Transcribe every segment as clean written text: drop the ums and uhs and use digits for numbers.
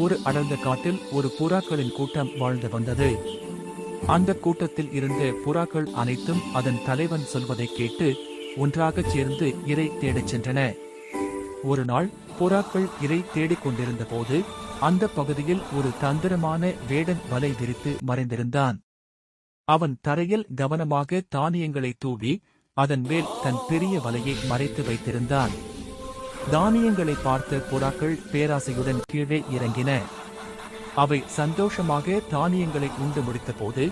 ஒரு அடர்ந்த காட்டில் ஒரு புறாக்களின் கூட்டம் வாழ்ந்து வந்தது. அந்த கூட்டத்தில் இருந்த புறாக்கள் அனைத்தும் அதன் தலைவன் சொல்வதை கேட்டு ஒன்றாகச் சேர்ந்து இரை தேடச் சென்றன. ஒரு நாள் புறாக்கள் இரை தேடிக் கொண்டிருந்த போது அந்த பகுதியில் ஒரு தந்திரமான வேடன் வலை விரித்து மறைந்திருந்தான். அவன் தரையில் கவனமாக தானியங்களை தூவி அதன் மேல் தன் பெரிய வலையை மறைத்து வைத்திருந்தான். தானியங்களை பார்த்த புறாக்கள் பேராசையுடன் கீழே இறங்கின. அவை சந்தோஷமாக தானியங்களை உண்டு முடித்தபோது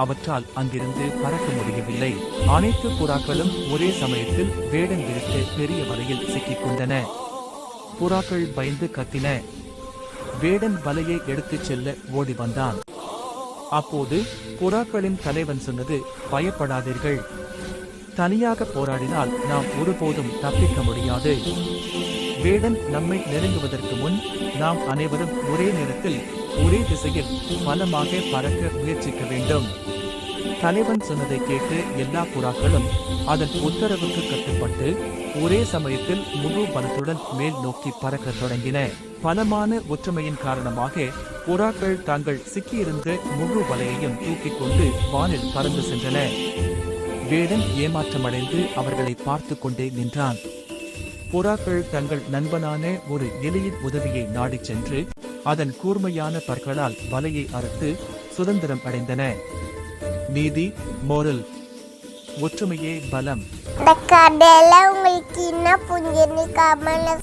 அவற்றால் அங்கிருந்து பறக்க முடியவில்லை. அனைத்து புறாக்களும் ஒரே சமயத்தில் வேடன் விரித்த பெரிய வலையில் சிக்கிக் கொண்டன. புறாக்கள் பயந்து கத்தின. வேடன் வலையை எடுத்துச் செல்ல ஓடி வந்தான். அப்போது புறாக்களின் தலைவன் சொன்னது, பயப்படாதீர்கள், தனியாக போராடினால் நாம் ஒருபோதும் தப்பிக்க முடியாது. வேடன் நம்மை நெருங்குவதற்கு முன் நாம் அனைவரும் ஒரே நேரத்தில் ஒரே திசையில் பலமாக பறக்க முயற்சிக்க வேண்டும். தலைவன் சொன்னதை கேட்டு எல்லா புறாக்களும் அதன் உத்தரவுக்கு கட்டுப்பட்டு ஒரே சமயத்தில் முழு பலத்துடன் மேல் நோக்கி பறக்கத் தொடங்கின. பலமான ஒற்றுமையின் காரணமாக புறாக்கள் தாங்கள் சிக்கியிருந்த முழு வலையையும் தூக்கிக் கொண்டு வானில் பறந்து சென்றன. வேடன் ஏமாற்றமடைந்து அவர்களை பார்த்து கொண்டே நின்றான். புறாக்கள் தங்கள் நண்பனான ஒரு எலியின் உதவியை நாடிச் சென்று அதன் கூர்மையான பற்களால் வலையை அறுத்து சுதந்திரம் அடைந்தன. நீதி, மோரல், ஒற்றுமையே பலம். இந்த கதையில உங்களுக்கு என்ன புரிஞ்சுன்னு கமெண்ட்ல